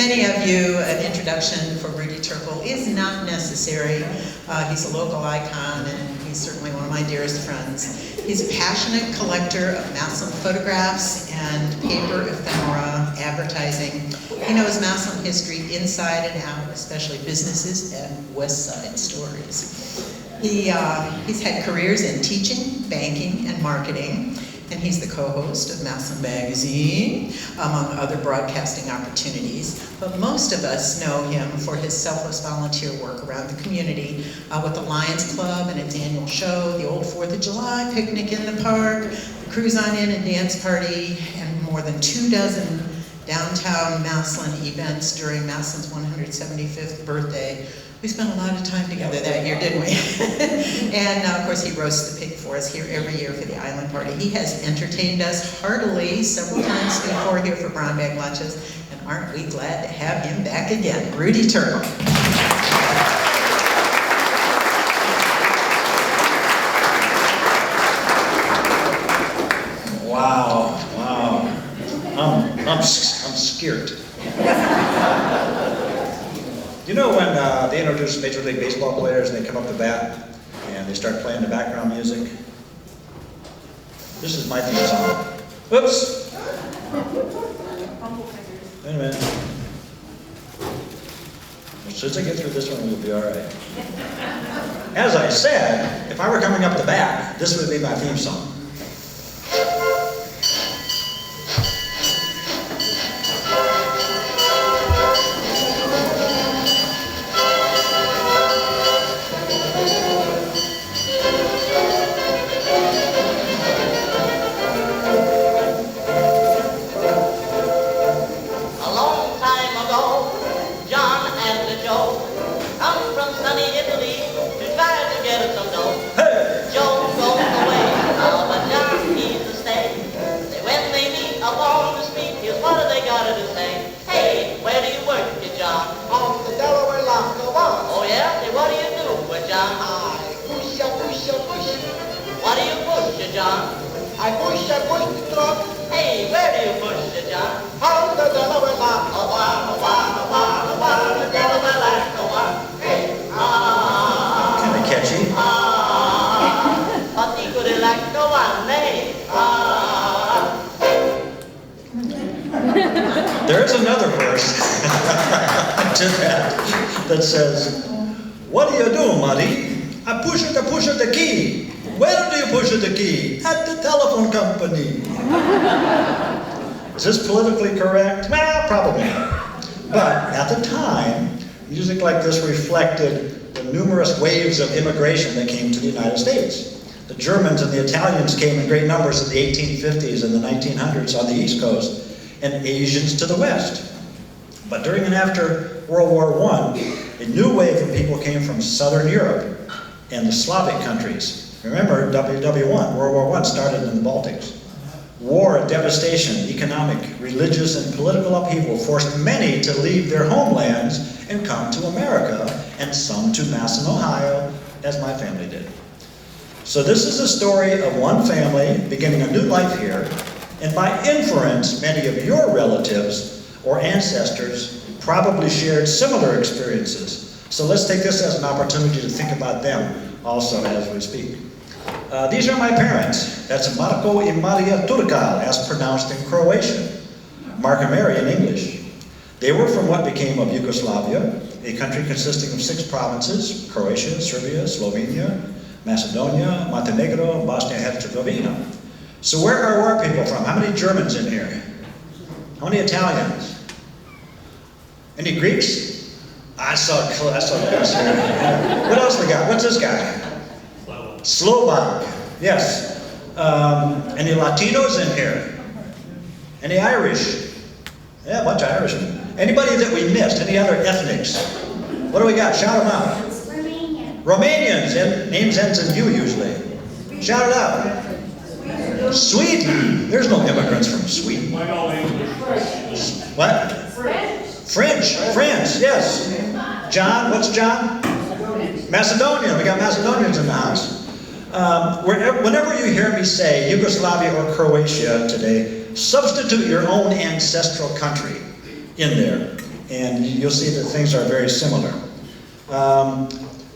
many of you, an introduction for Rudy Turkal is not necessary. He's a local icon, and he's certainly one of my dearest friends. He's a passionate collector of Massillon photographs and paper ephemera advertising. He knows Massillon history inside and out, especially businesses and West Side stories. He's had careers in teaching, banking, and marketing. And he's the co-host of Massillon Magazine, among other broadcasting opportunities. But most of us know him for his selfless volunteer work around the community with the Lions Club and its annual show, the old 4th of July picnic in the park, the Cruise on In and dance party, and more than 24 downtown Massillon events during Massillon's 175th birthday. We spent a lot of time together that year, didn't we? And of course, he roasts the pig for us here every year for the island party. He has entertained us heartily several times before here for brown bag lunches, and aren't we glad to have him back again? Rudy Turkal. Wow, wow. I'm scared. You know when they introduce Major League Baseball players and they come up to bat and they start playing the background music? This is my theme song. Oops! Wait a minute. As soon as I get through this one, we'll be all right. As I said, if I were coming up the bat, this would be my theme song. I push the truck. Hey, where do you push it, John? On the Delaware lock. The Delaware lock, hey, Kind of catchy. but he could like the one, hey, There is another verse to that says, "What do you do, Muddy? I push it the key. Where do you push the key? At the telephone company." Is this politically correct? Well, probably not. But at the time, music like this reflected the numerous waves of immigration that came to the United States. The Germans and the Italians came in great numbers in the 1850s and the 1900s on the East Coast, and Asians to the West. But during and after World War I, a new wave of people came from Southern Europe and the Slavic countries. Remember, WW1, World War I started in the Baltics. War, devastation, economic, religious, and political upheaval forced many to leave their homelands and come to America, and some to Massillon, Ohio, as my family did. So this is a story of one family beginning a new life here, and by inference, many of your relatives or ancestors probably shared similar experiences. So let's take this as an opportunity to think about them also as we speak. These are my parents. That's Marko and Marija Turkal, as pronounced in Croatian. Mark and Mary in English. They were from what became of Yugoslavia, a country consisting of 6 provinces: Croatia, Serbia, Slovenia, Macedonia, Montenegro, and Bosnia-Herzegovina. So where are our people from? How many Germans in here? How many Italians? Any Greeks? I saw Gus here. What else we got? What's this guy? Slovak, yes. Any Latinos in here? Any Irish? Yeah, a bunch of Irishmen. Anybody that we missed? Any other ethnics? What do we got? Shout them out. Romanian. Romanians, and names ends in U usually. Shout it out. Sweden. There's no immigrants from Sweden. What? French, yes. John, what's John? Macedonian. We got Macedonians in the house. Whenever you hear me say Yugoslavia or Croatia today, substitute your own ancestral country in there. and you'll see that things are very similar.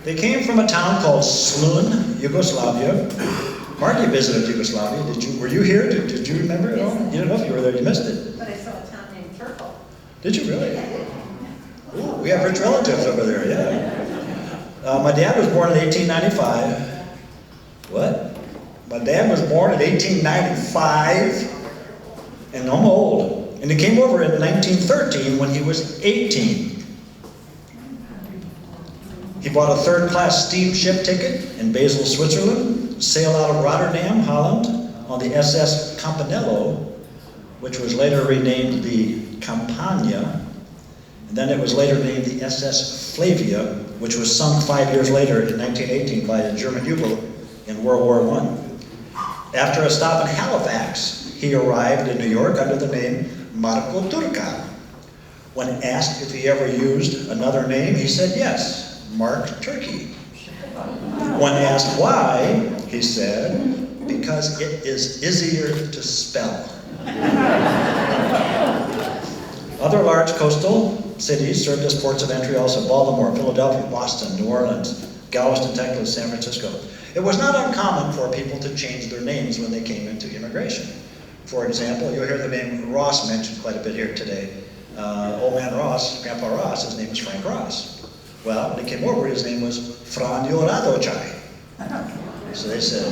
They came from a town called Massillon, Yugoslavia. Mark, you visited Yugoslavia. Were you here? Did you remember it all? You didn't know if you were there. You missed it. But I saw a town named Turkal. Did you really? Ooh, we have rich relatives over there, yeah. My dad was born in 1895. What? My dad was born in 1895, and I'm old. And he came over in 1913 when he was 18. He bought a third-class steamship ticket in Basel, Switzerland, sailed out of Rotterdam, Holland, on the SS Campanello, which was later renamed the Campania, and then it was later named the SS Flavia, which was sunk 5 years later in 1918 by a German U-boat in World War I. After a stop in Halifax, he arrived in New York under the name Marco Turkal. When asked if he ever used another name, he said yes, Mark Turkey. When asked why, he said, because it is easier to spell. Other large coastal cities served as ports of entry also: Baltimore, Philadelphia, Boston, New Orleans, Galveston, Texas, San Francisco. It was not uncommon for people to change their names when they came into immigration. For example, you'll hear the name Ross mentioned quite a bit here today. Old man Ross, Grandpa Ross, his name is Frank Ross. Well, when he came over, his name was Franjo Radochai. So they said,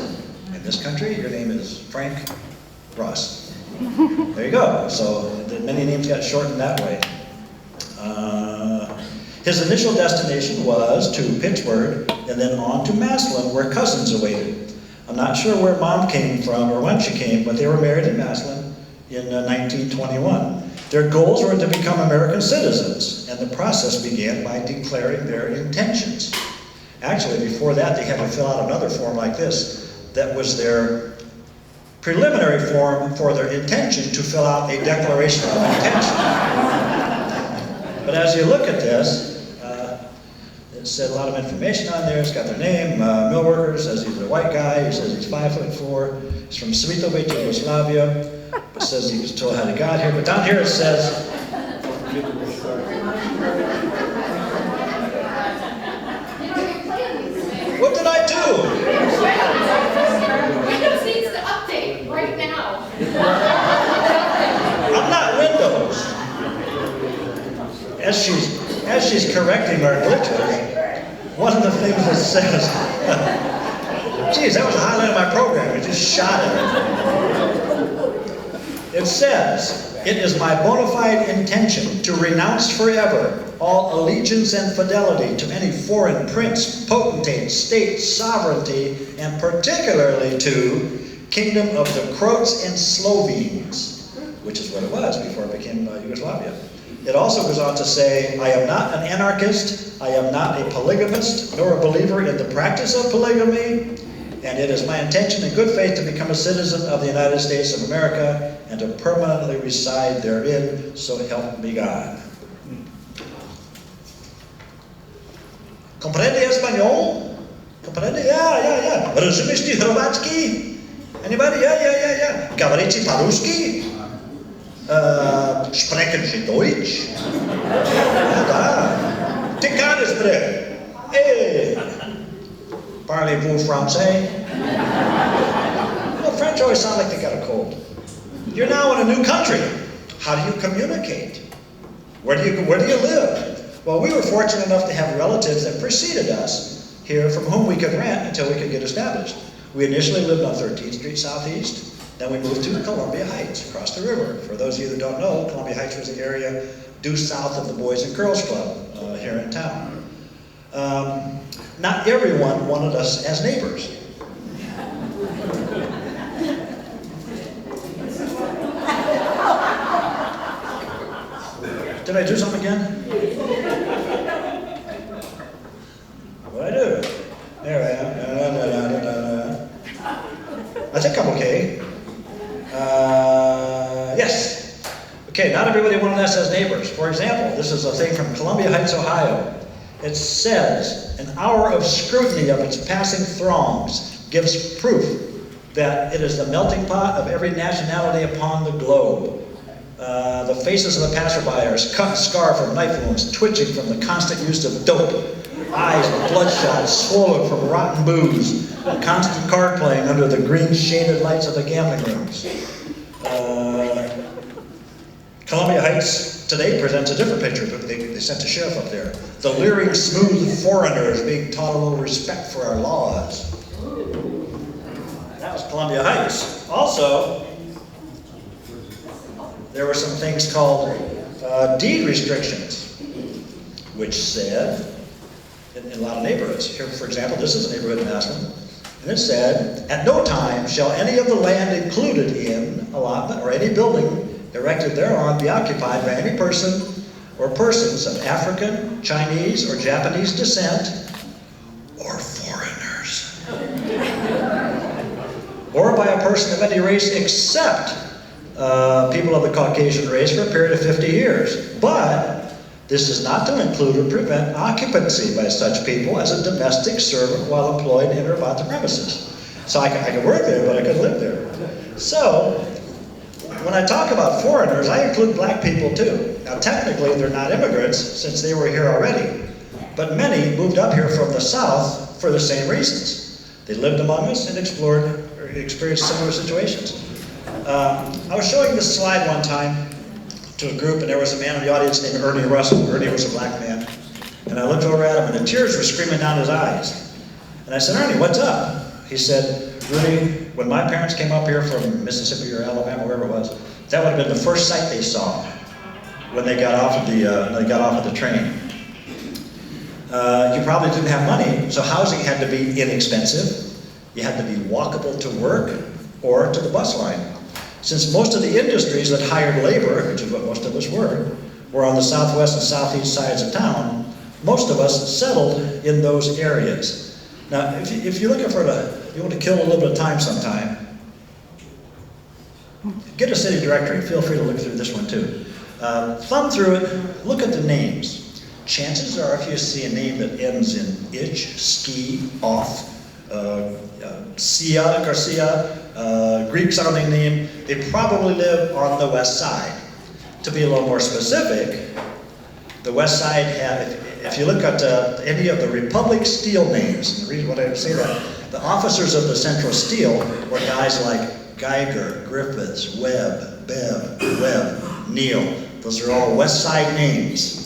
in this country, your name is Frank Ross. There you go. So many names got shortened that way. His initial destination was to Pittsburgh and then on to Massillon, where cousins awaited. I'm not sure where Mom came from or when she came, but they were married in Massillon in 1921. Their goals were to become American citizens, and the process began by declaring their intentions. Actually, before that, they had to fill out another form like this. That was their preliminary form for their intention to fill out a declaration of intention. But as you look at this, it said a lot of information on there. It's got their name, mill worker, says he's a white guy, he says he's 5'4", he's from Svitovic, Yugoslavia. It says he was told how he got here, but down here it says, what did I do? Windows needs to update right now. I'm not Windows. As she's correcting our glitches, one of the things that says, geez, that was the highlight of my program, it just shot it. It says, it is my bona fide intention to renounce forever all allegiance and fidelity to any foreign prince, potentate, state, sovereignty, and particularly to Kingdom of the Croats and Slovenes, which is what it was before it became Yugoslavia. It also goes on to say, I am not an anarchist, I am not a polygamist, nor a believer in the practice of polygamy, and it is my intention in good faith to become a citizen of the United States of America and to permanently reside therein, so help me God. Comprende español? Comprende? Yeah. Rozumiesz ty chorwacki? Anybody? Yeah. Говорите по-русски? Sprechen Sie Deutsch? Ja, da. Ty kannst sprechen. Hey. Parlez-vous français? Well, French always sound like they got a cold. You're now in a new country. How do you communicate? Where do you live? Well, we were fortunate enough to have relatives that preceded us here from whom we could rent until we could get established. We initially lived on 13th Street Southeast. Then we moved to Columbia Heights, across the river. For those of you that don't know, Columbia Heights was the area due south of the Boys and Girls Club here in town. Not everyone wanted us as neighbors. Did I do something again? What'd I do? There I am. I think I'm okay. Yes. Okay, not everybody wanted us as neighbors. For example, this is a thing from Columbia Heights, Ohio. It says, an hour of scrutiny of its passing throngs gives proof that it is the melting pot of every nationality upon the globe. The faces of the passerby are cut and scarred from knife wounds, twitching from the constant use of dope. Eyes bloodshot, swollen from rotten booze. Constant card playing under the green shaded lights of the gambling rooms. Columbia Heights today presents a different picture, but they sent a sheriff up there. The leering, smooth foreigners being taught a little respect for our laws. That was Columbia Heights. Also, there were some things called deed restrictions, which said, in a lot of neighborhoods, here for example, this is a neighborhood in Massillon, and it said, at no time shall any of the land included in allotment or any building erected thereon be occupied by any person or persons of African, Chinese, or Japanese descent, or foreigners, or by a person of any race except people of the Caucasian race for a period of 50 years. But this is not to include or prevent occupancy by such people as a domestic servant while employed in or about the premises. So I could work there, but I couldn't live there. So, when I talk about foreigners, I include black people too. Now technically they're not immigrants since they were here already, but many moved up here from the South for the same reasons. They lived among us and explored or experienced similar situations. I was showing this slide one time to a group, and there was a man in the audience named Ernie Russell. Ernie was a black man. And I looked over at him, and the tears were streaming down his eyes. And I said, Ernie, what's up? He said, Rudy, when my parents came up here from Mississippi or Alabama, wherever it was, that would have been the first sight they saw when they got off of the train. You probably didn't have money, so housing had to be inexpensive. You had to be walkable to work or to the bus line. Since most of the industries that hired labor, which is what most of us were on the southwest and southeast sides of town, most of us settled in those areas. Now, if you're looking you want to kill a little bit of time sometime, get a city directory. Feel free to look through this one too. Thumb through it, look at the names. Chances are if you see a name that ends in itch, ski, off, Garcia, Greek-sounding name, they probably live on the west side. To be a little more specific, the west side if you look at any of the Republic Steel names, and the reason why I say that, the officers of the Central Steel were guys like Geiger, Griffiths, Webb, Neal. Those are all west side names.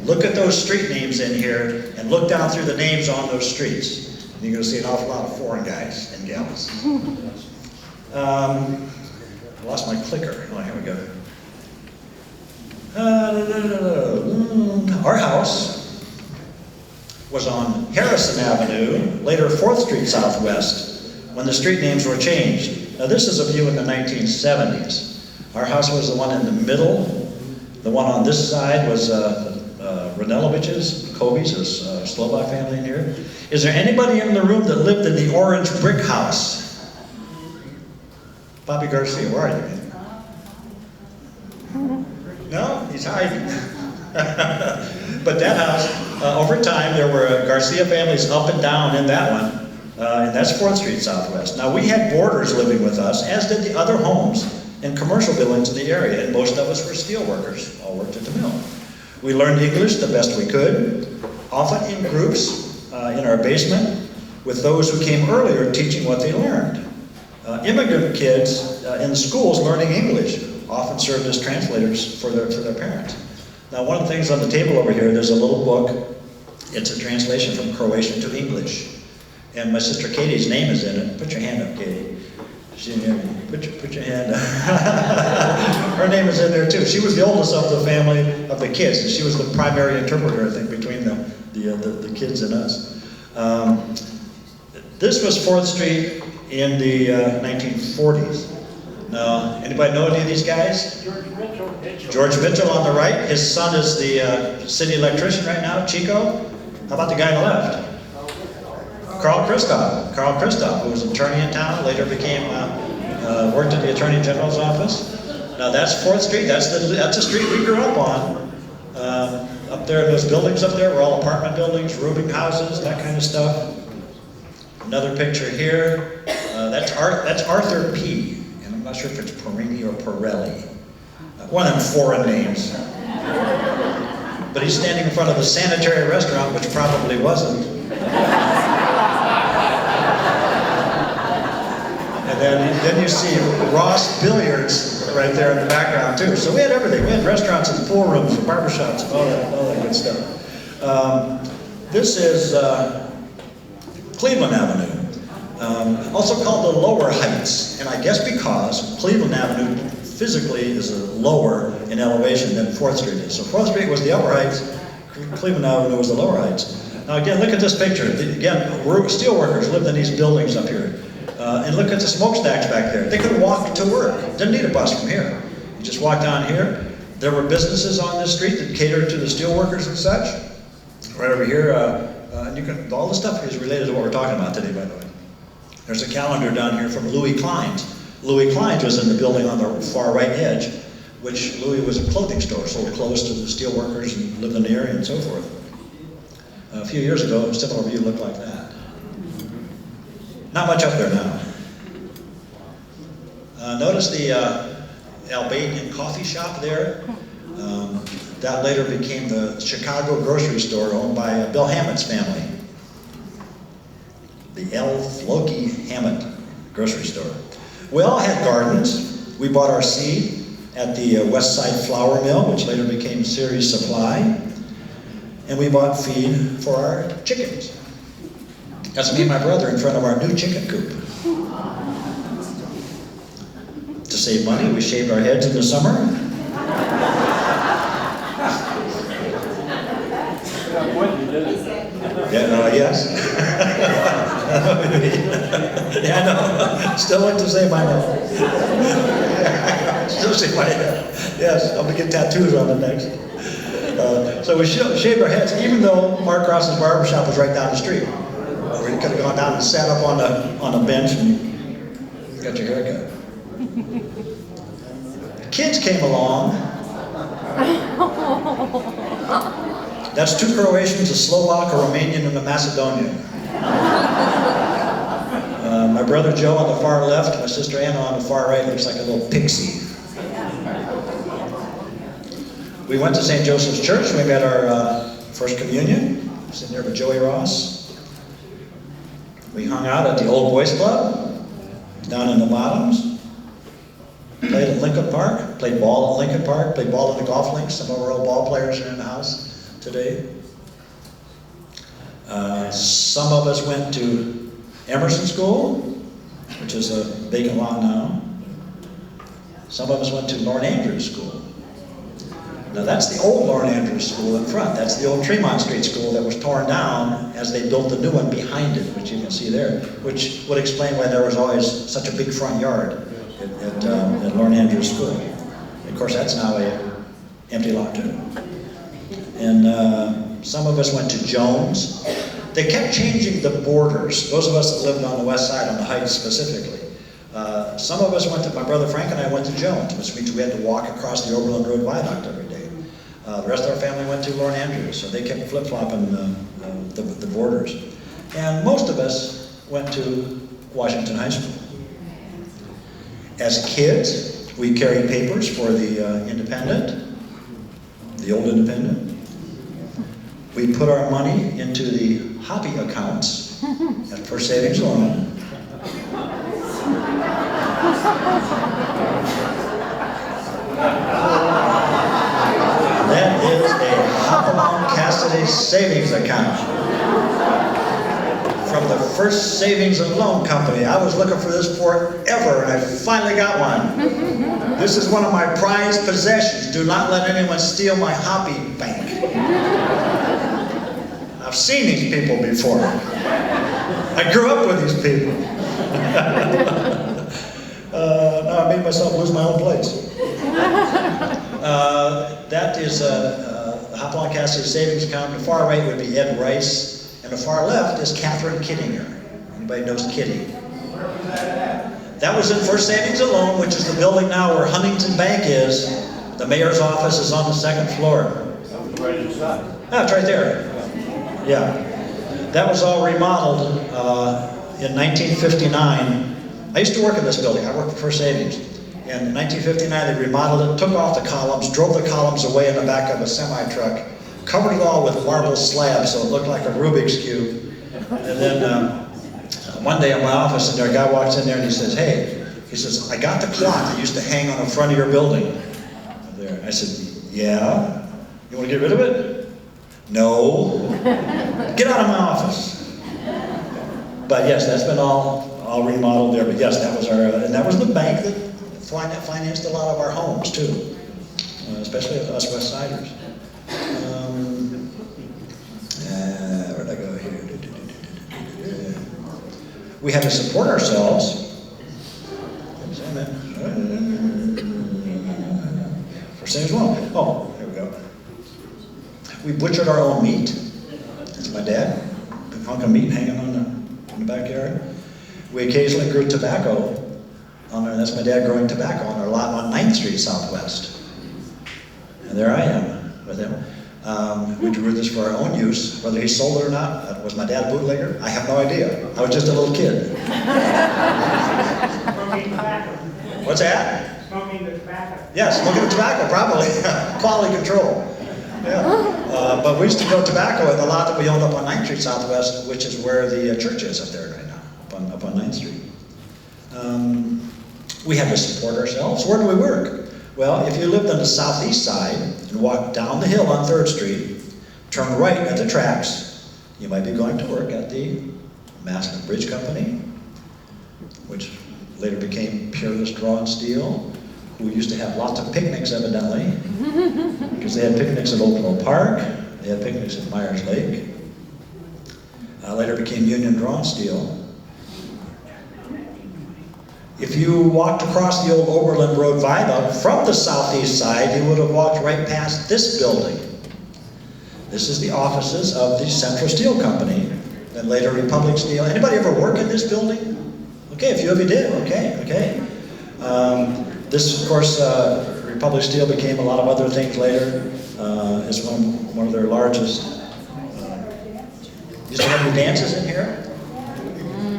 Look at those street names in here, and look down through the names on those streets. You're going to see an awful lot of foreign guys and gals. I lost my clicker. Oh, here we go. Our house was on Harrison Avenue, later 4th Street Southwest, when the street names were changed. Now this is a view in the 1970s. Our house was the one in the middle. The one on this side was Ranelovich's, Kobe's, a Slovak family in here. Is there anybody in the room that lived in the orange brick house? Bobby Garcia, where are you, man? No? He's hiding. But that house, over time, there were Garcia families up and down in that one, and that's 4th Street Southwest. Now, we had boarders living with us, as did the other homes and commercial buildings in the area, and most of us were steel workers, all worked at the mill. We learned English the best we could, often in groups in our basement, with those who came earlier teaching what they learned. Immigrant kids in the schools learning English often served as translators for their parents. Now, one of the things on the table over here, there's a little book. It's a translation from Croatian to English. And my sister Katie's name is in it. Put your hand up, Katie. Put your hand up. Her name is in there too. She was the oldest of the family of the kids. And she was the primary interpreter, I think, between the kids and us. This was 4th Street in the 1940s. Now, anybody know any of these guys? George Mitchell on the right. His son is the city electrician right now, Chico. How about the guy on the left? Carl Christoph, who was an attorney in town, later worked at the Attorney General's office. Now that's 4th Street. That's the street we grew up on. Up there, those buildings up there were all apartment buildings, rooming houses, that kind of stuff. Another picture here. That's Arthur P. And I'm not sure if it's Perini or Pirelli. One of them foreign names. But he's standing in front of a sanitary restaurant, which probably wasn't. And then you see Ross Billiards right there in the background too. So we had everything. We had restaurants and pool rooms and barbershops and all that good stuff. This is Cleveland Avenue, also called the Lower Heights. And I guess because Cleveland Avenue physically is lower in elevation than 4th Street is. So 4th Street was the upper heights, Cleveland Avenue was the lower heights. Now again, look at this picture. Again, steel workers lived in these buildings up here. And look at the smokestacks back there. They could walk to work. Didn't need a bus from here. You just walk down here. There were businesses on this street that catered to the steel workers and such. Right over here, all the stuff is related to what we're talking about today, by the way. There's a calendar down here from Louis Klein's. Louis Klein's was in the building on the far right edge, which Louis was a clothing store, sold clothes to the steel workers and lived in the area and so forth. A few years ago, a similar view looked like that. Not much up there now. Notice the Albanian coffee shop there. That later became the Chicago grocery store owned by Bill Hammett's family. The L. Floki Hammett grocery store. We all had gardens. We bought our seed at the West Side Flour Mill, which later became Ceres Supply. And we bought feed for our chickens. That's me and my brother in front of our new chicken coop. To save money, we shaved our heads in the summer. Yes. Yeah, I know. Still like to save my head. Still shave my head. Yes, I'm gonna get tattoos on it next. So we shaved our heads, even though Mark Ross's barbershop was right down the street. We could have gone down and sat up on a bench and got your hair cut. Kids came along. That's 2 Croatians, a Slovak, a Romanian, and a Macedonian. My brother Joe on the far left, my sister Anna on the far right, looks like a little pixie. We went to St. Joseph's Church. We got our First Communion, sitting there with Joey Ross. We hung out at the Old Boys Club, down in the Bottoms. Played at Lincoln Park, played ball at Lincoln Park, played ball at the golf links. Some of our old ball players are in the house today. Some of us went to Emerson School, which is a vacant lot now. Some of us went to Lorne Andrews School. Now that's the old Lorne Andrews School in front. That's the old Tremont Street School that was torn down as they built the new one behind it, which you can see there, which would explain why there was always such a big front yard at Lorne Andrews School. Of course, that's now an empty lot too. And some of us went to Jones. They kept changing the borders. Those of us that lived on the west side, on the Heights specifically. Some of us went to, my brother Frank and I went to Jones, which means we had to walk across the Oberlin Road Viaduct every day. The rest of our family went to Lorne Andrews, so they kept flip-flopping the borders. And most of us went to Washington High School. As kids, we carried papers for the Independent, the old Independent. We put our money into the hobby accounts at First Savings Loan. That is a Hopalong Cassidy savings account from the First Savings and Loan Company. I was looking for this forever, and I finally got one. This is one of my prized possessions. Do not let anyone steal my hobby bank. I've seen these people before. I grew up with these people. Now I made myself lose my own place. That is the Hopalong Cassidy savings account. The far right would be Ed Rice, and the far left is Catherine Kittinger. Anybody knows Kitty? That was in First Savings and Loan, which is the building now where Huntington Bank is. The mayor's office is on the 2nd floor. Right inside. Ah, it's right there. Yeah. That was all remodeled in 1959. I used to work in this building. I worked for First Savings. In 1959, they remodeled it, took off the columns, drove the columns away in the back of a semi-truck, covered it all with marble slabs so it looked like a Rubik's Cube. And then one day in my office, and a guy walks in there and he says, hey, he says, I got the clock that used to hang on the front of your building. There. I said, yeah? You want to get rid of it? No. Get out of my office. But yes, that's been all remodeled there. But yes, that was our, and that was the bank that financed a lot of our homes too, especially us West Siders. Where'd I go here? We had to support ourselves. First thing is wrong. Oh, there we go. We butchered our own meat. That's my dad. Big hunk of meat hanging in the backyard. We occasionally grew tobacco on there. That's my dad growing tobacco on our lot on 9th Street Southwest. And there I am with him. We grew this for our own use. Whether he sold it or not, was my dad a bootlegger? I have no idea. I was just a little kid. Smoking tobacco. What's that? Smoking the tobacco. Yes, smoking the tobacco, probably. Quality control. Yeah. But we used to grow tobacco in the lot that we owned up on 9th Street Southwest, which is where the church is up there right now, up on 9th Street. We had to support ourselves. Where do we work? Well, if you lived on the southeast side and walked down the hill on 3rd Street, turn right at the tracks, you might be going to work at the Massillon Bridge Company, which later became Peerless Draw and Steel, who used to have lots of picnics evidently, because they had picnics at Oakville Park, they had picnics at Myers Lake. Later became Union Draw and Steel. If you walked across the old Oberlin Road Viaduct from the southeast side, you would have walked right past this building. This is the offices of the Central Steel Company, and later Republic Steel. Anybody ever work in this building? Okay, a few of you did, okay. This, of course, Republic Steel became a lot of other things later. It's one of their largest. Used to have any dances in here?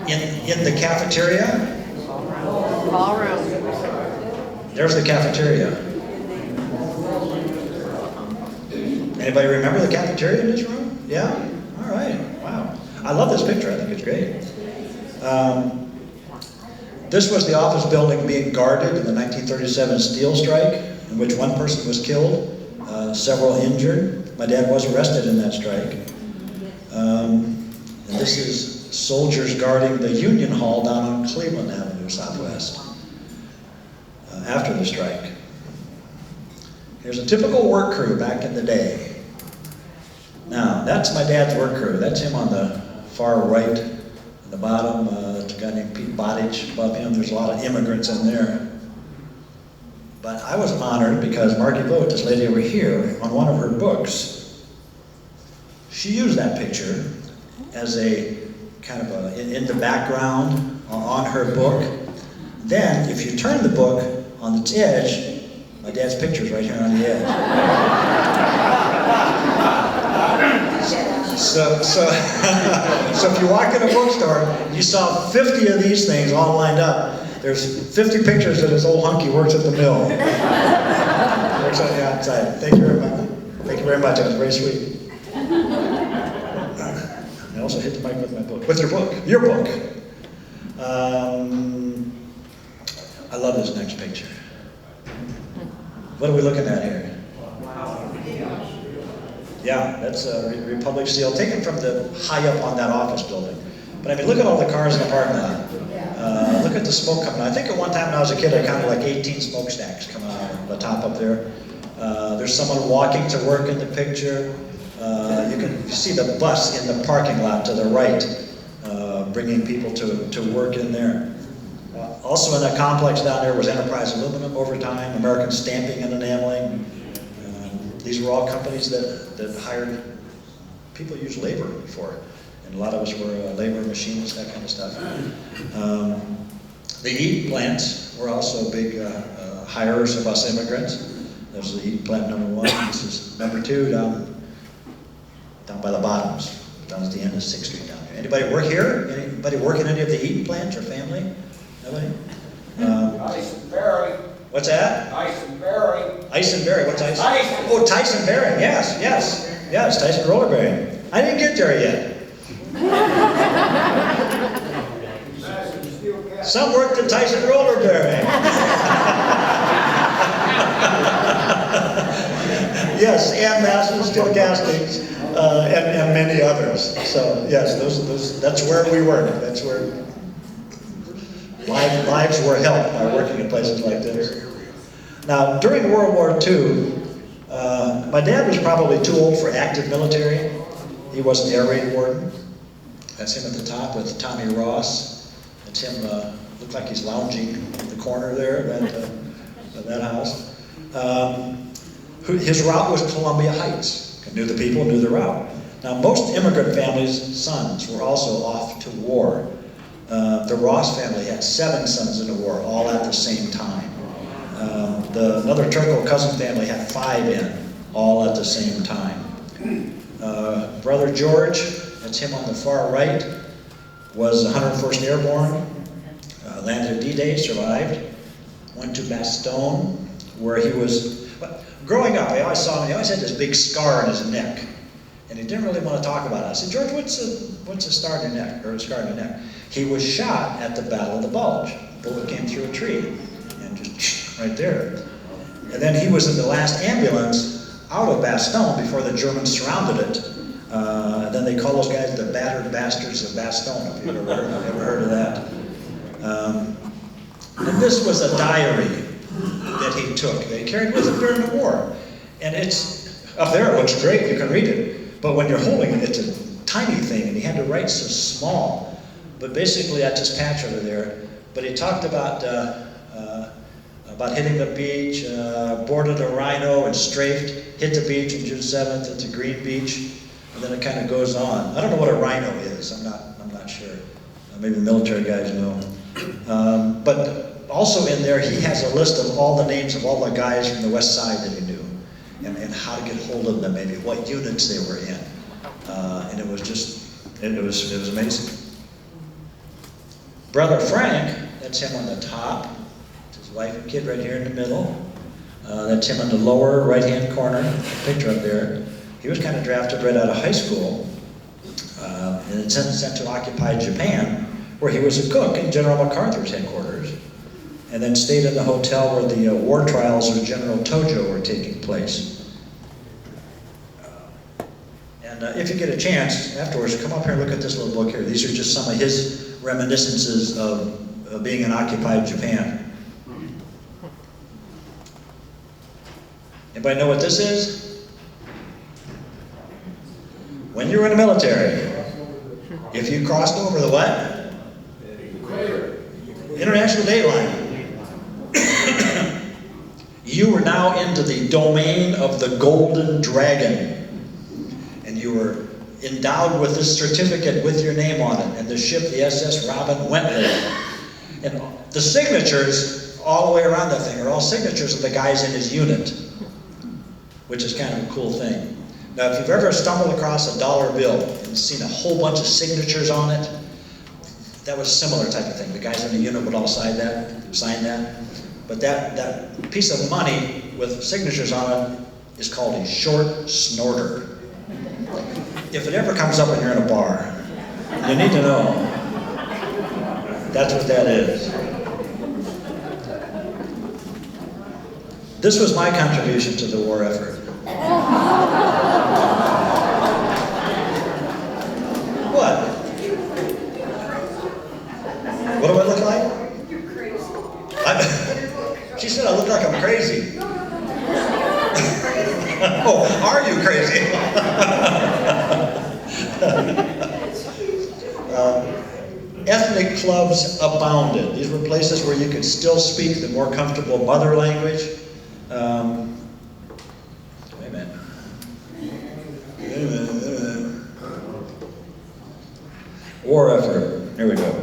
In the cafeteria? Ballroom. There's the cafeteria. Anybody remember the cafeteria in this room? Yeah? All right. Wow. I love this picture. I think it's great. This was the office building being guarded in the 1937 steel strike, in which one person was killed, several injured. My dad was arrested in that strike. And this is soldiers guarding the Union Hall down on Cleveland Avenue Southwest after the strike. Here's a typical work crew back in the day. Now, that's my dad's work crew. That's him on the far right, at the bottom. There's a guy named Pete Bottage above him. There's a lot of immigrants in there. But I was honored because Margie Vogt, this lady over here, on one of her books, she used that picture as a kind of in the background on her book. Then, if you turn the book on its edge, my dad's picture's right here on the edge. So if you walk in a bookstore, you saw 50 of these things all lined up. There's 50 pictures that his old hunky works at the mill. Works on the outside. Thank you very much. Thank you very much. That was very sweet. I also hit the mic with my book. With your book. Your book. I love this next picture. What are we looking at here? Yeah, that's Republic Steel, taken from the high up on that office building. But I mean, look at all the cars in the parking lot. Look at the smoke coming out. I think at one time when I was a kid, I counted like 18 smokestacks coming out of the top up there. There's someone walking to work in the picture. You can see the bus in the parking lot to the right, bringing people to work in there. Also in that complex down there was Enterprise Aluminum over time, American Stamping and Enameling. These were all companies that hired people who used labor before. And a lot of us were labor machinists, that kind of stuff. The Eaton plants were also big hirers of us immigrants. There's the Eaton plant number 1. This is number 2 down by the bottoms, down at the end of 6th Street down here. Anybody work here? Anybody work in any of the Eaton plants or family? Nobody? Barely. What's that? Tyson Berry. Ice and Berry, what's ice? Tyson. Oh, Tyson Berry, yes, Tyson roller bearing. I didn't get there yet. Some worked at Tyson roller bearing. Yes, and Massillon steel castings, and many others. So yes, that's where we work. That's where lives were helped by working in places like this. Now, during World War II, my dad was probably too old for active military. He was an air raid warden. That's him at the top with Tommy Ross. That's him, looked like he's lounging in the corner there of that house. His route was Columbia Heights. Knew the people, knew the route. Now, most immigrant families' sons were also off to war. The Ross family had 7 sons in the war, all at the same time. Another Turkal cousin family had 5 in, all at the same time. Brother George, that's him on the far right, was 101st Airborne, landed at D-Day, survived, went to Bastogne, where he was, growing up, I always saw him, he always had this big scar on his neck, and he didn't really want to talk about it. I said, George, what's a scar on your neck, or a scar on your neck? He was shot at the Battle of the Bulge. A bullet came through a tree, and just right there. And then he was in the last ambulance out of Bastogne before the Germans surrounded it. And then they call those guys the battered bastards of Bastogne, if you've ever heard of that. And this was a diary that he took, that he carried with him during the war. And it's, up there it looks great, you can read it. But when you're holding it, it's a tiny thing, and he had to write so small. But basically, I just patch over there. But he talked about hitting the beach, boarded a rhino and strafed, hit the beach on June 7th, it's a green beach, and then it kind of goes on. I don't know what a rhino is, I'm not sure. Maybe the military guys know. But also in there, he has a list of all the names of all the guys from the West Side that he knew, and how to get hold of them, maybe what units they were in. And it was amazing. Brother Frank, that's him on the top. His wife and kid right here in the middle. That's him in the lower right-hand corner, picture up there. He was kind of drafted right out of high school, and then sent to occupied Japan, where he was a cook in General MacArthur's headquarters, and then stayed in the hotel where the war trials of General Tojo were taking place. And if you get a chance afterwards, come up here and look at this little book here. These are just some of his reminiscences of being in occupied Japan. Anybody know what this is? When you were in the military, if you crossed over the what? International date line. You were now into the domain of the Golden Dragon. And you were endowed with this certificate with your name on it, and the ship, the SS Robin, went there. And the signatures all the way around that thing are all signatures of the guys in his unit, which is kind of a cool thing. Now, if you've ever stumbled across a dollar bill and seen a whole bunch of signatures on it, that was a similar type of thing. The guys in the unit would all sign that. But that piece of money with signatures on it is called a short snorter. If it ever comes up when you're in a bar, you need to know. That's what that is. This was my contribution to the war effort. What? What do I look like? You're crazy. She said I look like I'm crazy. Oh, are you crazy? Ethnic clubs abounded. These were places where you could still speak the more comfortable mother language. Wait a minute. War effort. Here we go.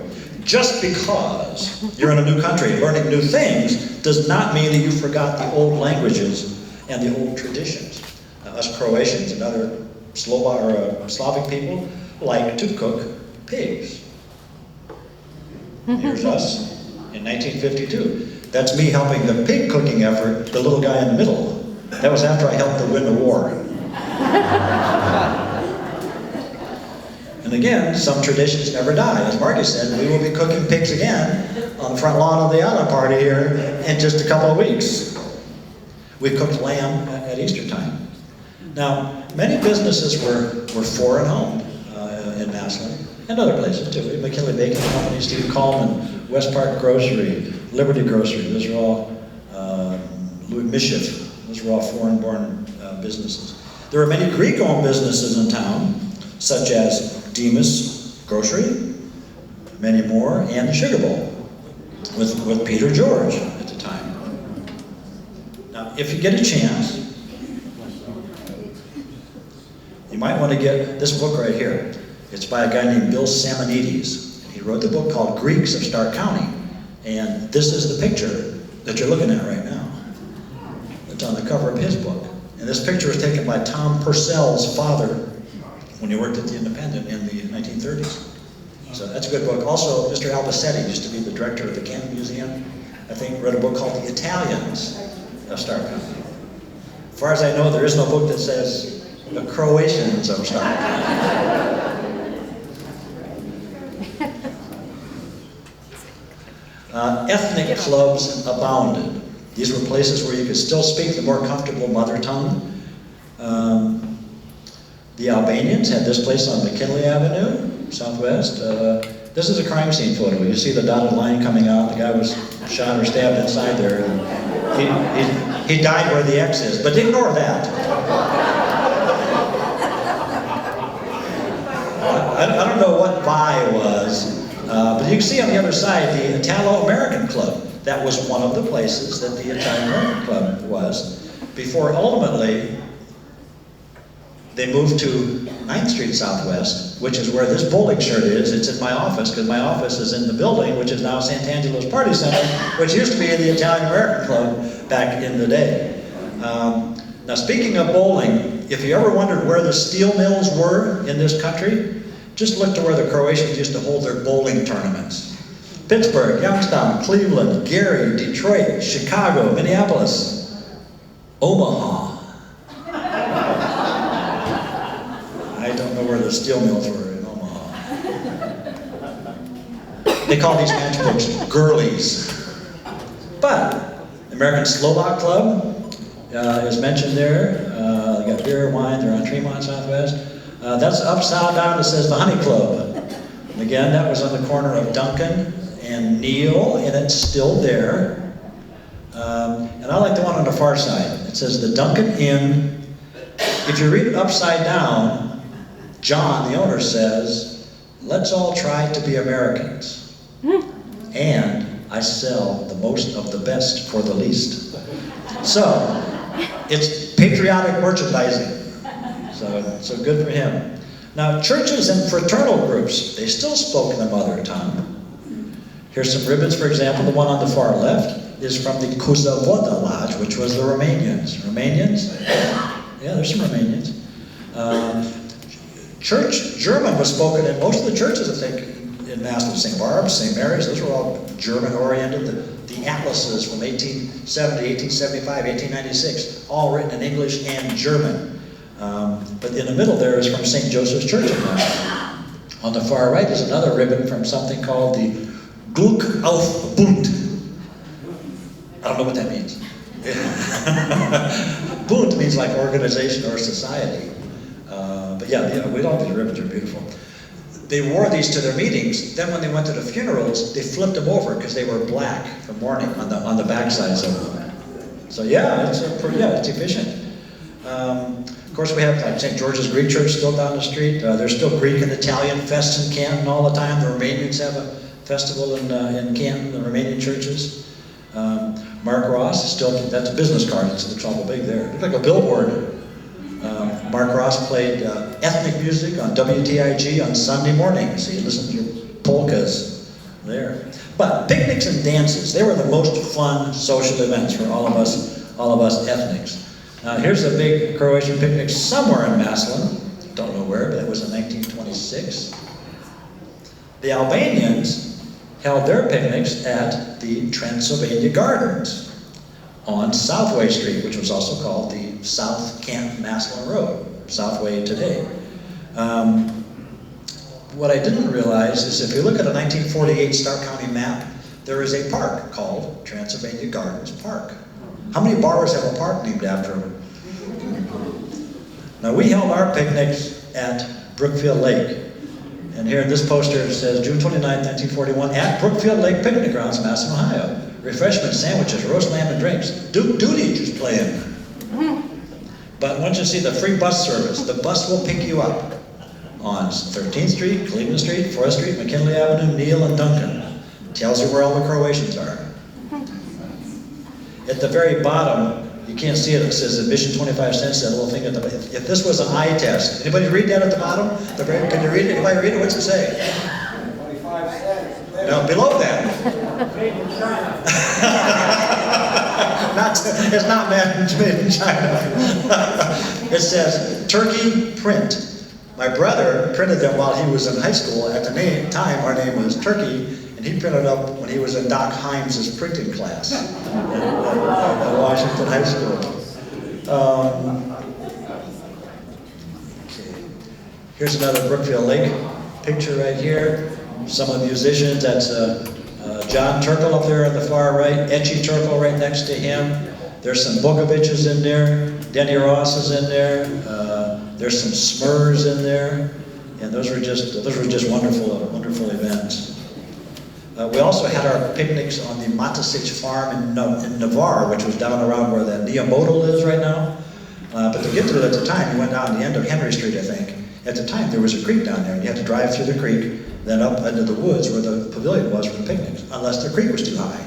Just because you're in a new country learning new things does not mean that you forgot the old languages and the old traditions. Us Croatians and other Slavic people like to cook pigs. Here's us in 1952. That's me helping the pig cooking effort, the little guy in the middle. That was after I helped to win the war. And again, some traditions never die. As Marty said, we will be cooking pigs again on the front lawn of the Anna party here in just a couple of weeks. We cooked lamb at Easter time. Now, many businesses were foreign owned in Massillon and other places too. McKinley Bacon Company, Steve Coleman, West Park Grocery, Liberty Grocery, those are all Louis Mischief, those were all foreign-born businesses. There were many Greek-owned businesses in town, such as Demas Grocery, many more, and the Sugar Bowl with Peter George at the time. Now, if you get a chance, you might want to get this book right here. It's by a guy named Bill Samonides. He wrote the book called Greeks of Stark County. And this is the picture that you're looking at right now. It's on the cover of his book. And this picture was taken by Tom Purcell's father when he worked at the Independent in the 1930s. So that's a good book. Also, Mr. Albacete used to be the director of the Canton Museum. I think wrote a book called The Italians of Stark County. As far as I know, there is no book that says The Croatians of Stark County. Ethnic clubs abounded. These were places where you could still speak the more comfortable mother tongue. The Albanians had this place on McKinley Avenue, Southwest. This is a crime scene photo. You see the dotted line coming out. The guy was shot or stabbed inside there. And he died where the X is, but ignore that. I don't know what Vi was. But you can see on the other side the Italo-American Club. That was one of the places that the Italo-American Club was. Before ultimately, they moved to 9th Street Southwest, which is where this bowling shirt is. It's in my office, because my office is in the building, which is now Sant'Angelo's Party Center, which used to be the Italian-American Club back in the day. Now speaking of bowling, if you ever wondered where the steel mills were in this country, just look to where the Croatians used to hold their bowling tournaments. Pittsburgh, Youngstown, Cleveland, Gary, Detroit, Chicago, Minneapolis, Omaha. I don't know where the steel mills were in Omaha. They call these match books girlies. But the American Slovak Club is mentioned there. They got beer, wine, they're on Tremont Southwest. That's upside down, it says the Honey Club. And again, that was on the corner of Duncan and Neal, and it's still there. And I like the one on the far side. It says the Duncan Inn. If you read it upside down, John, the owner, says, "Let's all try to be Americans. And I sell the most of the best for the least." So, it's patriotic merchandising. So good for him. Now, churches and fraternal groups, they still spoke in the mother tongue. Here's some ribbons, for example. The one on the far left is from the Kuzavoda Lodge, which was the Romanians. Romanians? Yeah, there's some Romanians. Church German was spoken in most of the churches, I think, in Massillon. St. Barb's, St. Mary's, those were all German-oriented. The atlases from 1870, 1875, 1896, all written in English and German. But in the middle there is from St. Joseph's Church in Massillon. On the far right is another ribbon from something called the Glück auf Bund. I don't know what that means. Bund means like organization or society. But yeah, we all these ribbons are beautiful. They wore these to their meetings. Then when they went to the funerals, they flipped them over because they were black for mourning on the backsides of them. So yeah, it's efficient. Of course, we have like St. George's Greek Church still down the street. There's still Greek and Italian fests in Canton all the time. The Romanians have a festival in Canton, the Romanian churches. Mark Ross is still, that's a business card, it's awful big there. It's like a billboard. Mark Ross played ethnic music on WTIG on Sunday mornings. He listened to polkas there. But picnics and dances, they were the most fun social events for all of us ethnics. Here's a big Croatian picnic somewhere in Massillon. Don't know where, but it was in 1926. The Albanians held their picnics at the Transylvania Gardens on Southway Street, which was also called the South Camp Massillon Road, Southway today. What I didn't realize is if you look at a 1948 Stark County map, there is a park called Transylvania Gardens Park. How many bars have a park named after them? Now we held our picnics at Brookfield Lake. And here in this poster it says June 29, 1941, at Brookfield Lake Picnic Grounds, Massillon, Ohio. Refreshments, sandwiches, roast lamb and drinks. Duke Duty is playing. But once you see the free bus service, the bus will pick you up on 13th Street, Cleveland Street, 4th Street, McKinley Avenue, Neal and Duncan. Tells you where all the Croatians are. At the very bottom, you can't see it, it says admission 25 cents, that little thing at the bottom. If this was an eye test, anybody read that at the bottom? Can you read it? Anybody read it? What's it say? 25 cents. No, below that. Made in China. It's not made in China. It says Turkey print. My brother printed them while he was in high school. At the time, our name was Turkey, and he printed up when he was in Doc Himes's printing class at Washington High School. Okay. Here's another Brookfield Lake picture right here. Some of the musicians, that's John Turkal up there on the far right, Etchy Turkal right next to him. There's some Bogoviches in there, Denny Ross is in there, there's some Smurs in there, and those were just wonderful events. We also had our picnics on the Matasich farm in Navarre, which was down around where the Neomodal is right now. But to get to it at the time, you went down the end of Henry Street, I think. At the time, there was a creek down there, and you had to drive through the creek, then up into the woods where the pavilion was for the picnics, unless the creek was too high.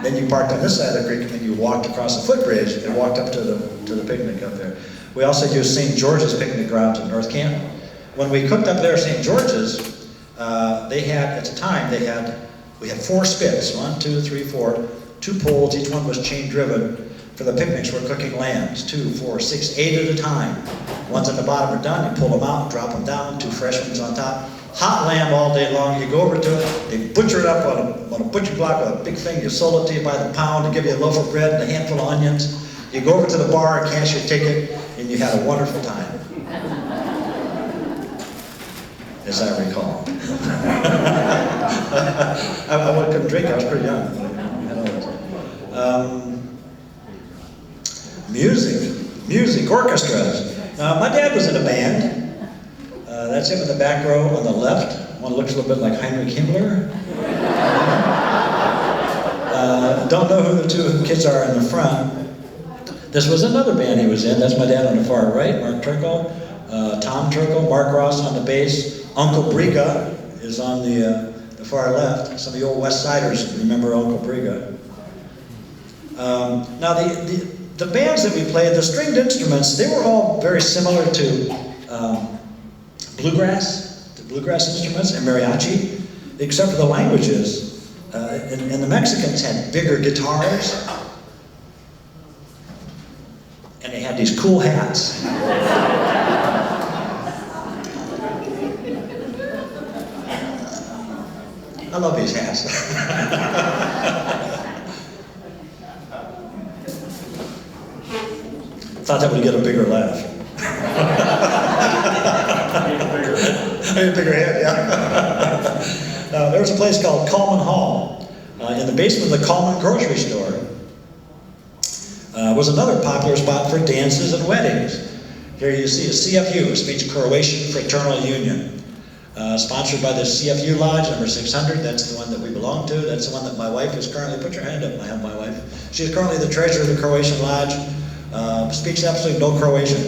Then you parked on this side of the creek, and then you walked across the footbridge and walked up to the picnic up there. We also used St. George's picnic grounds in North Camp. When we cooked up there at St. George's, they had, at the time, we had 4 spits, 1, 2, 3, 4, 2 poles, each one was chain driven. For the picnics, we're cooking lambs, 2, 4, 6, 8 at a time. Ones at the bottom are done, you pull them out, drop them down, 2 fresh ones on top. Hot lamb all day long, you go over to it, they butcher it up on a butcher block with a big thing, you sold it to you by the pound, they give you a loaf of bread and a handful of onions. You go over to the bar and cash your ticket, and you had a wonderful time. As I recall. I couldn't drink, I was pretty young. Music, orchestras. My dad was in a band. That's him in the back row on the left. One looks a little bit like Heinrich Himmler. Don't know who the 2 kids are in the front. This was another band he was in. That's my dad on the far right, Mark Turkal. Tom Turkal, Mark Ross on the bass. Uncle Briga is on the far left. Some of the old West Siders remember Uncle Briga. Now the bands that we played, the stringed instruments, they were all very similar to the bluegrass instruments and mariachi, except for the languages. And the Mexicans had bigger guitars, and they had these cool hats. I love these hats. Thought that would get a bigger laugh. A bigger head, yeah. There was a place called Coleman Hall. In the basement of the Coleman grocery store was another popular spot for dances and weddings. Here you see a CFU, a Speech Croatian Fraternal Union. Sponsored by the CFU Lodge, number 600. That's the one that we belong to. That's the one that my wife is currently, put your hand up, I have my wife. She's currently the treasurer of the Croatian Lodge. Speaks absolutely no Croatian,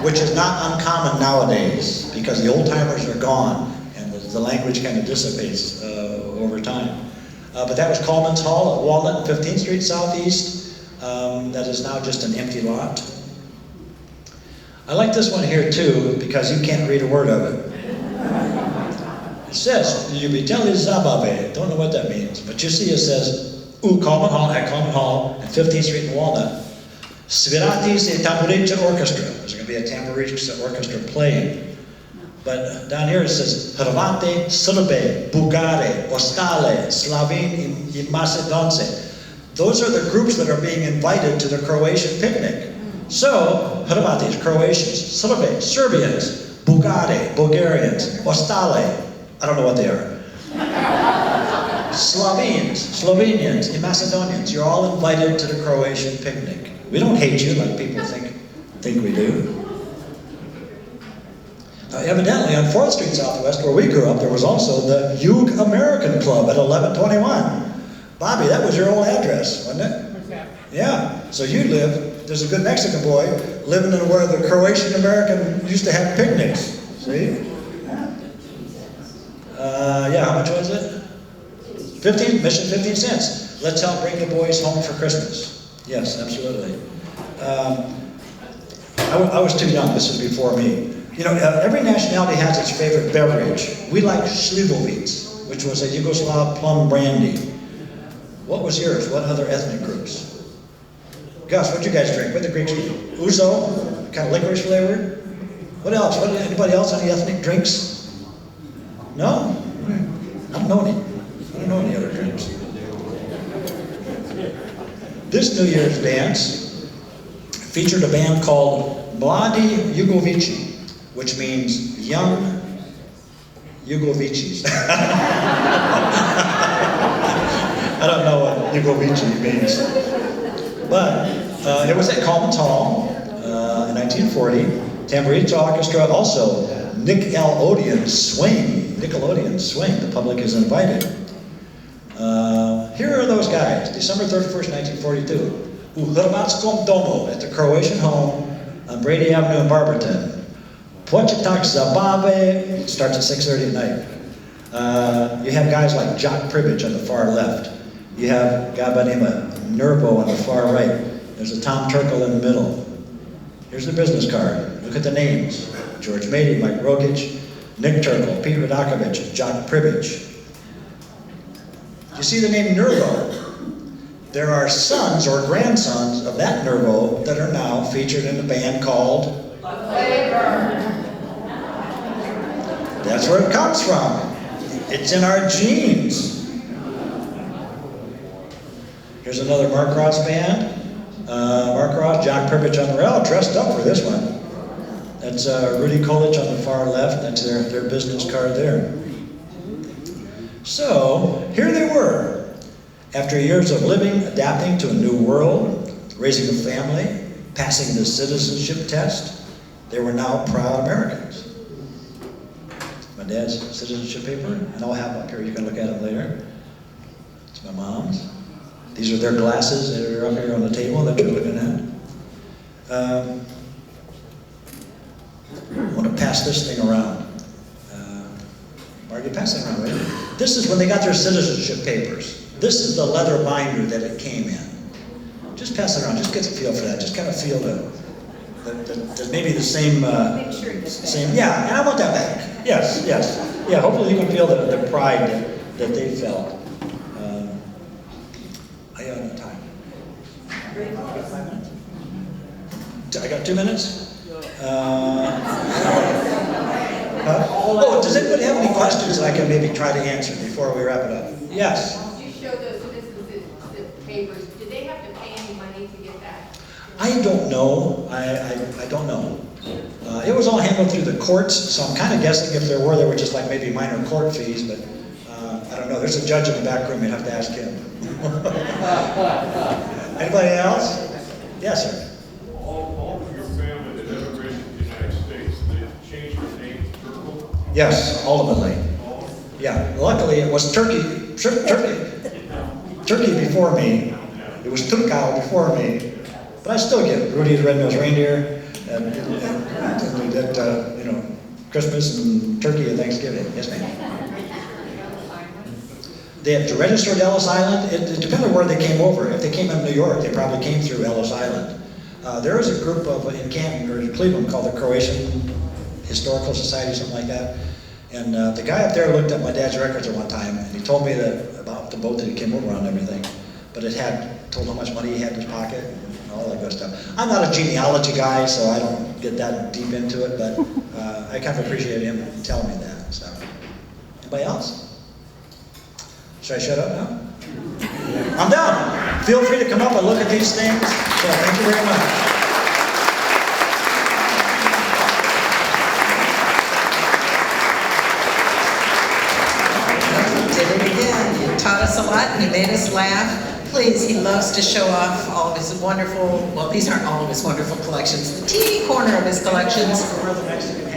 which is not uncommon nowadays because the old timers are gone and the language kind of dissipates over time. But that was Coleman's Hall at Walnut and 15th Street Southeast. That is now just an empty lot. I like this one here too because you can't read a word of it. It says, Ljubitelji zabave. Don't know what that means, but you see it says, Coleman Hall, at Coleman Hall, at 15th Street in Walnut. Svirati se tamburica orchestra. There's going to be a tamburica orchestra playing. But down here it says, Hrvate, Srbe, Bugare, Ostale, Slavin i Macedonce. Those are the groups that are being invited to the Croatian picnic. So, Hrvates, Croatians, Srbe, Serbians, Bugare, Bulgarians, Ostale, I don't know what they are. Slovenians, and Macedonians, you're all invited to the Croatian picnic. We don't hate you like people think we do. Evidently, on 4th Street Southwest, where we grew up, there was also the Jug American Club at 1121. Bobby, that was your old address, wasn't it? Yeah. So you live, there's a good Mexican boy living in where the Croatian American used to have picnics. See? Yeah, how much was it? 15 cents. Let's help bring the boys home for Christmas. Yes, absolutely. I was too young, this is before me. You know, every nationality has its favorite beverage. We like Slivovitz, which was a Yugoslav plum brandy. What was yours? What other ethnic groups? Gus, what'd you guys drink? What did the Greeks drink? Ouzo? Kind of licorice flavored? What else? Anybody else, any ethnic drinks? No? I don't know any other drinks. This New Year's dance featured a band called Mladi Jugovici, which means young Jugovicis. I don't know what Jugovici means. But it was at Coleman's Hall in 1940. Tambourine Orchestra, also Nickelodeon Swing. The public is invited. Here are those guys, December 31st, 1942. U Hrvatskom domu, at the Croatian home on Brady Avenue in Barberton. Početak zabave starts at 6:30 at night. You have guys like Jock Pribbage on the far left. You have a guy by the name of Nervo on the far right. There's a Tom Turkal in the middle. Here's the business card. Look at the names. George Mady, Mike Rogic, Nick Turkal, Pete Radakovich, Jock Pribbage. You see the name Nervo? There are sons or grandsons of that Nervo that are now featured in a band called That's where it comes from. It's in our genes. Here's another Mark Ross band. Mark Ross, Jock Pribbage on the rail, dressed up for this one. That's Rudy Kolich on the far left. That's their business card there. So, here they were. After years of living, adapting to a new world, raising a family, passing the citizenship test, they were now proud Americans. My dad's citizenship paper, and I'll have up here, you can look at them later. It's my mom's. These are their glasses that are up here on the table that you're looking at. I want to pass this thing around. Are you passing around, right? This is when they got their citizenship papers. This is the leather binder that it came in. Just pass it around, just get a feel for that. Just kind of feel the maybe the same, yeah, and I want that back. Yes. Yeah, hopefully you can feel the pride that they felt. I got enough time. I got 2 minutes? Oh, does anybody have any questions that I can maybe try to answer before we wrap it up? Yes? You showed those citizens the papers. Did they have to pay any money to get that? I don't know. I don't know. It was all handled through the courts, so I'm kind of guessing if there were just like maybe minor court fees, but I don't know. There's a judge in the back room. You'd have to ask him. Anybody else? Yes, sir. All of your family that emigrated to the United States, they changed their name to Turkal? Yes, ultimately. Yeah, luckily it was Turkey before me. It was Turkal before me. But I still get Rudy the Red-Nosed Reindeer, and Christmas and turkey and Thanksgiving. Yes, ma'am. They have to register at Ellis Island. It depends on where they came over. If they came in New York, they probably came through Ellis Island. There is a group in Canton or in Cleveland called the Croatian Historical Society, something like that. And the guy up there looked at my dad's records at one time, and he told me about the boat that he came over on and everything. But it told how much money he had in his pocket. all that good stuff. I'm not a genealogy guy, so I don't get that deep into it, but I kind of appreciate him telling me that. So, anybody else? Should I shut up now? I'm done. Feel free to come up and look at these things. So thank you very much. Did it again. You taught us a lot and you made us laugh. Please, he loves to show off all of his wonderful, well, these aren't all of his wonderful collections, the teeny corner of his collections. We're the Mexican